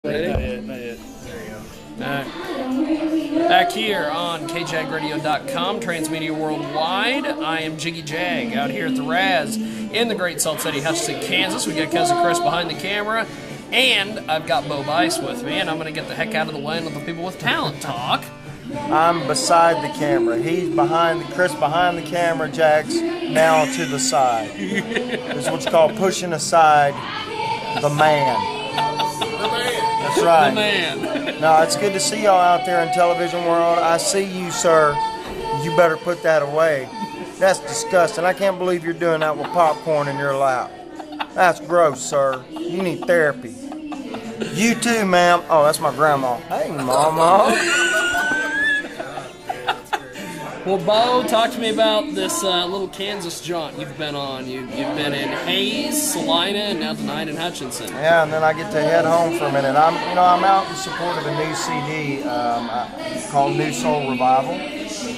Ready? Not yet, not yet. There you go. Back here on kjagradio.com, Transmedia Worldwide. I am Jiggy Jag out here at the Raz in the great Salt City, Hutchinson, Kansas. We got Cousin Chris behind the camera, and I've got Bo Bice with me, and I'm going to get the heck out of the way and let the people with talent talk. I'm beside the camera. He's behind Chris behind the camera. Jack's now to the side. This is what's called pushing aside the man. That's right. The man. No, it's good to see y'all out there in television world. I see you, sir. You better put that away. That's disgusting. I can't believe you're doing that with popcorn in your lap. That's gross, sir. You need therapy. You too, ma'am. Oh, that's my grandma. Hey, mama. Well, Bo, talk to me about this little Kansas jaunt you've been on. You've been in Hayes, Salina, and now tonight in Hutchinson. Yeah, and then I get to head home for a minute. I'm out in support of a new CD called New Soul Revival.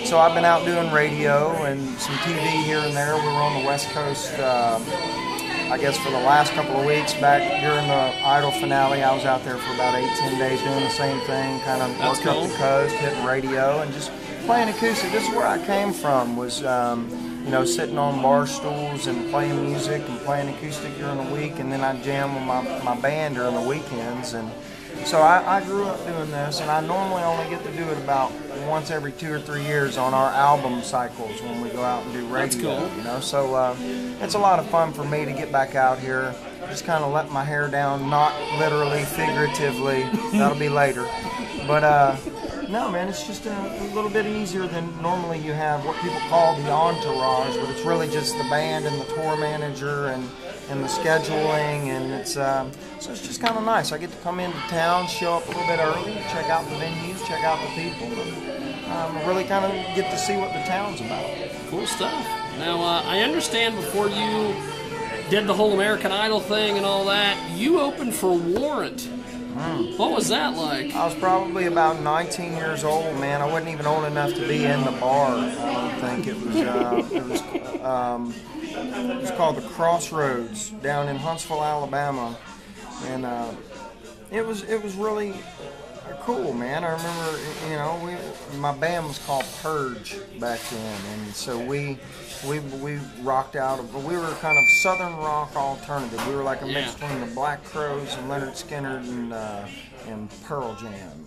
So I've been out doing radio and some TV here and there. We were on the West Coast, I guess, for the last couple of weeks. Back during the Idol finale, I was out there for about 8-10 days doing the same thing, kind of working up the coast, hitting radio, and just playing acoustic. This is where I came from, was sitting on bar stools and playing music and playing acoustic during the week, and then I jam with my band during the weekends. And so I grew up doing this, and I normally only get to do it about once every 2 or 3 years on our album cycles when we go out and do radio. That's cool. So it's a lot of fun for me to get back out here, just kind of let my hair down, not literally, figuratively. That'll be later. But no, man, it's just a little bit easier than normally you have what people call the entourage, but it's really just the band and the tour manager and the scheduling, and it's so it's just kind of nice. I get to come into town, show up a little bit early, check out the venues, check out the people, and really kind of get to see what the town's about. Cool stuff. Now, I understand before you did the whole American Idol thing and all that, you opened for Warrant. What was that like? I was probably about 19 years old, man. I wasn't even old enough to be in the bar. I don't think it was called the Crossroads down in Huntsville, Alabama, and it was really cool, man. I remember, my band was called Purge back then, and so we rocked out of, we were kind of Southern rock alternative. We were like a mix between the Black Crowes and Leonard Skinner and Pearl Jam,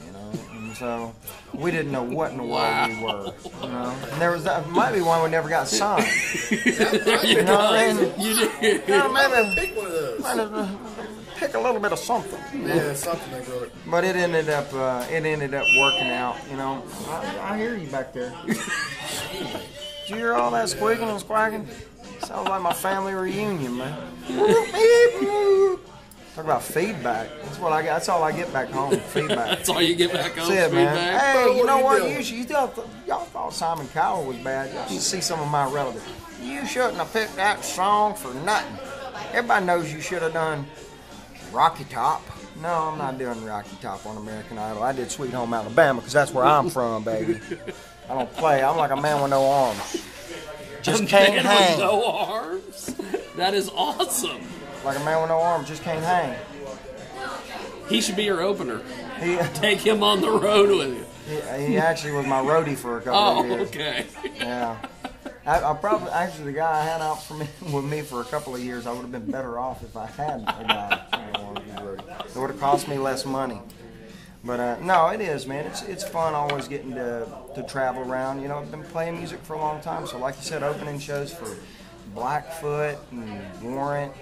and so we didn't know what in the world we were, And there was might be one we never got signed. There you go. What I mean? You did. Maybe Pick one of those. pick a little bit of something. Yeah, something they wrote. But it ended up working out. I hear you back there. Did you hear all that squeaking and squawking? Sounds like my family reunion, man. Talk about feedback. That's what I got. That's all I get back home. Feedback. That's all you get back home. That's it, man. Feedback. Hey, you know what? Doing? Y'all thought Simon Cowell was bad. Y'all should see some of my relatives. You shouldn't have picked that song for nothing. Everybody knows you should have done Rocky Top. No, I'm not doing Rocky Top on American Idol. I did Sweet Home Alabama because that's where I'm from, baby. I don't play. I'm like a man with no arms. Just can't hang. With no arms? That is awesome. Like a man with no arms, just can't hang. He should be your opener. He Take him on the road with you. actually was my roadie for a couple of years. Okay. Yeah. I probably, actually, the guy I had out with me for a couple of years, I would have been better off if I had a guy. It would have cost me less money. But no, it is, man. It's fun always getting to travel around. I've been playing music for a long time. So like you said, opening shows for Blackfoot and Warrant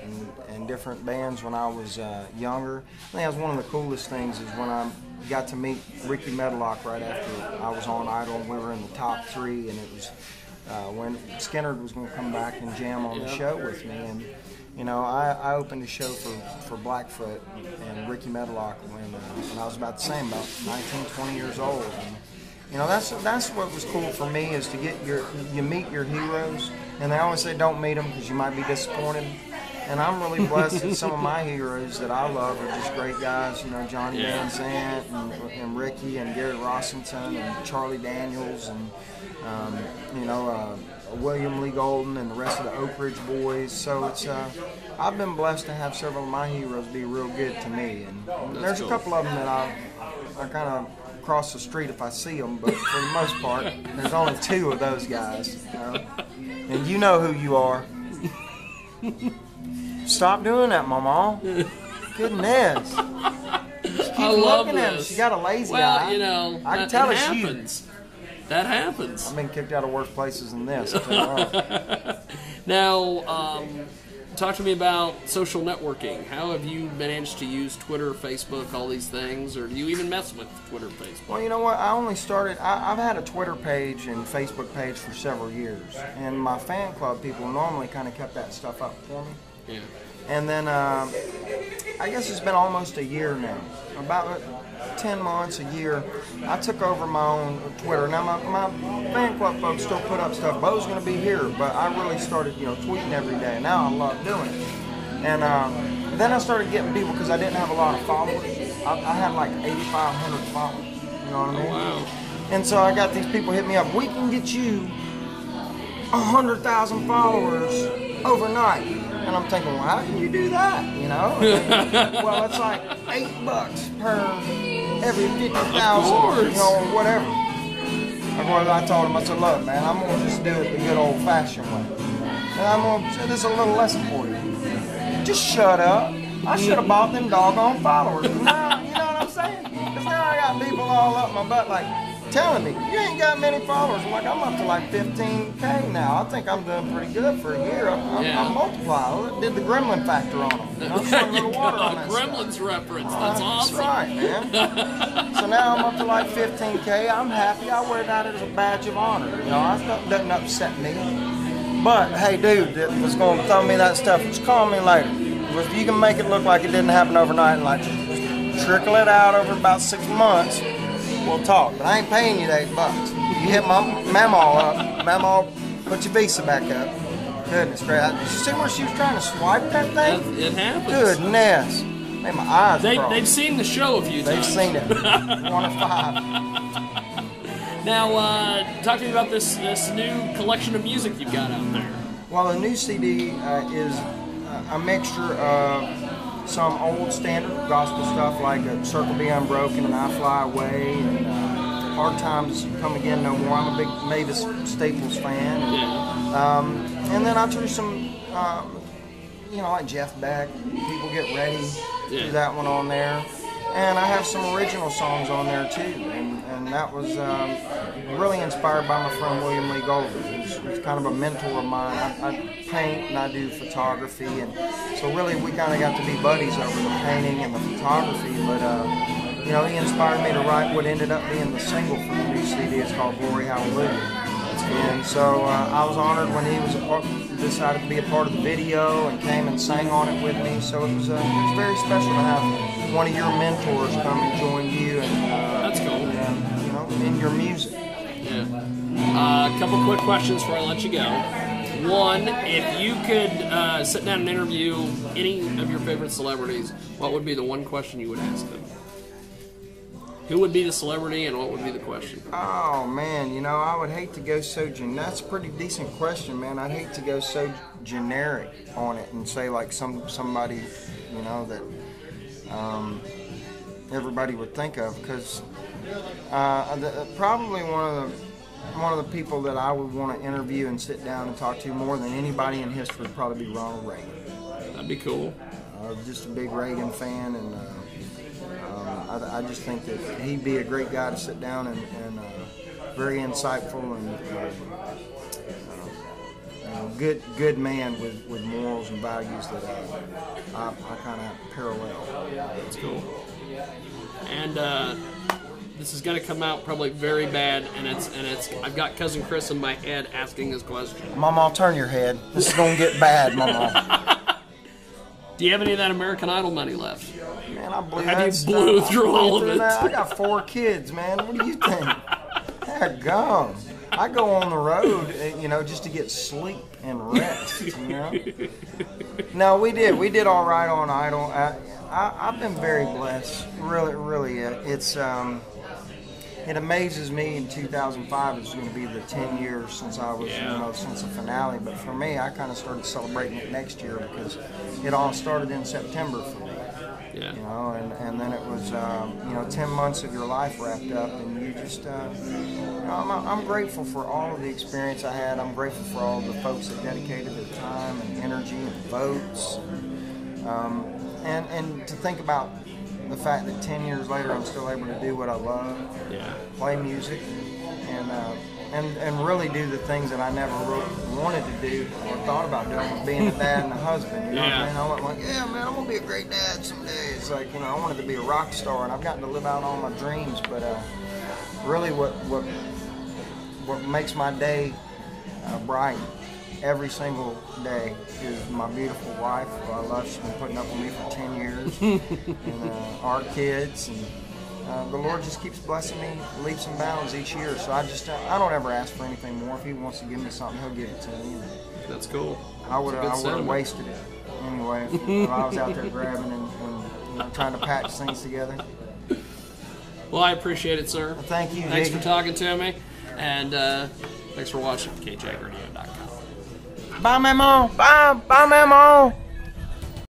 and different bands when I was younger. I think that was one of the coolest things is when I got to meet Ricky Medlock right after I was on Idol, and we were in the top 3, and it was when Skinner was going to come back and jam on the show with me. And I opened a show for Blackfoot and Ricky Medlock when I was about the same, about 19, 20 years old. And, that's what was cool for me is to get you meet your heroes. And they always say don't meet them because you might be disappointed. And I'm really blessed that some of my heroes that I love are just great guys. Johnny Van Zant and Ricky and Gary Rossington and Charlie Daniels and William Lee Golden and the rest of the Oak Ridge Boys. So I've been blessed to have several of my heroes be real good to me, and there's cool. a couple of them that I kind of cross the street if I see them, but for the most part, there's only 2 of those guys, you know? And you know who you are. Stop doing that, Mama. Goodness. Just keep I love looking at him. this. She got a lazy Well, eye. you know, I can that tell it's happens. That happens. I've been kicked out of worse places than this. I'll tell you what. Now, talk to me about social networking. How have you managed to use Twitter, Facebook, all these things, or do you even mess with Twitter, Facebook? Well, you know what? I only started. I've had a Twitter page and Facebook page for several years, and my fan club people normally kind of kept that stuff up for me. Yeah. And then I guess it's been almost a year now, about 10 months, a year. I took over my own Twitter. Now my fan club folks still put up stuff. Bo's going to be here, but I really started, tweeting every day. Now I love doing it. And then I started getting people because I didn't have a lot of followers. I had like 8,500 followers. You know what I mean? Wow. And so I got these people hit me up. We can get you 100,000 followers overnight. And I'm thinking, well, how can you do that? You know? Well, it's like $8 per every 50,000, or whatever. I told him, I said, look, man, I'm gonna just do it the good old-fashioned way. And I'm gonna say this is a little lesson for you. Just shut up. I should have bought them doggone followers. Now, you know what I'm saying? Because now I got people all up my butt like telling me, you ain't got many followers. I'm like, I'm up to like 15K now. I think I'm doing pretty good for a year. I'm multiplied. I did the gremlin factor on them. You know, throw a little water on that Gremlins stuff. reference. That's awesome. That's right, man. So now I'm up to like 15K. I'm happy. I wear that as a badge of honor. You know, that doesn't upset me. But hey, dude, that was going to throw me that stuff, just call me later. If you can make it look like it didn't happen overnight and like just trickle it out over about 6 months, we'll talk. But I ain't paying you $8. You hit my Mamaw up. Mamaw, put your visa back up. Goodness gracious. Did you see where she was trying to swipe that thing? It happens. Goodness. Made my eyes cross. They've seen the show a few times. They've seen it. 1 of 5. Now, talk to me about this new collection of music you've got out there. Well, the new CD is a mixture of some old standard gospel stuff like Circle Be Unbroken and I Fly Away and Hard Times Come Again No More. I'm a big Mavis Staples fan. And then I threw some, like Jeff Beck, People Get Ready, threw that one on there. And I have some original songs on there too. And that was really inspired by my friend William Lee Golden. He's kind of a mentor of mine. I paint and I do photography, and so really we kind of got to be buddies over the painting and the photography. But he inspired me to write what ended up being the single from the new CD. It's called Glory Hallelujah. And so I was honored when he decided to be a part of the video and came and sang on it with me. So it was very special to have one of your mentors come and join you and that's cool. In your music. Yeah. A couple quick questions before I let you go. One, if you could sit down and interview any of your favorite celebrities, what would be the one question you would ask them? Who would be the celebrity and what would be the question? Oh man, I would hate to go so that's a pretty decent question, man. I'd hate to go so generic on it and say like somebody, that everybody would think of, because probably one of the people that I would want to interview and sit down and talk to more than anybody in history would probably be Ronald Reagan. That'd be cool. Just a big Reagan fan, and I just think that he'd be a great guy to sit down and very insightful and good man with morals and values that I kind of parallel. That's cool. And this is going to come out probably very bad, and it's. I've got Cousin Chris in my head asking this question. Mama, turn your head. This is going to get bad, Mama. Do you have any of that American Idol money left? Man, I blew Have that you stuff. blew through all of it? I got 4 kids, man. What do you think? They're gone. I go on the road, just to get sleep and rest, No, we did all right on Idol. I've been very blessed. Really, it's it amazes me in 2005 is going to be the 10 years since I was, since the finale. But for me, I kind of started celebrating it next year because it all started in September for me. Yeah. And then it was, 10 months of your life wrapped up, and you just, I'm grateful for all of the experience I had. I'm grateful for all the folks that dedicated their time and energy and votes. And to think about the fact that 10 years later I'm still able to do what I love, play music, and really do the things that I never really wanted to do or thought about doing, being a dad and a husband. You know what I mean? I went like, yeah, man, I'm gonna be a great dad someday. It's like, I wanted to be a rock star, and I've gotten to live out all my dreams. But really, what makes my day bright every single day is my beautiful wife, who I love. She's been putting up with me for 10 years, and our kids, and the Lord just keeps blessing me leaps and bounds each year. So I don't ever ask for anything more. If He wants to give me something, He'll give it to me. That's cool. I would have wasted it anyway if I was out there grabbing and trying to patch things together. Well, I appreciate it, sir. Well, thank you. Thanks Jiggy. for talking to me, and thanks for watching KJagradio.com. Bye, Mamo. Bye, Mamo.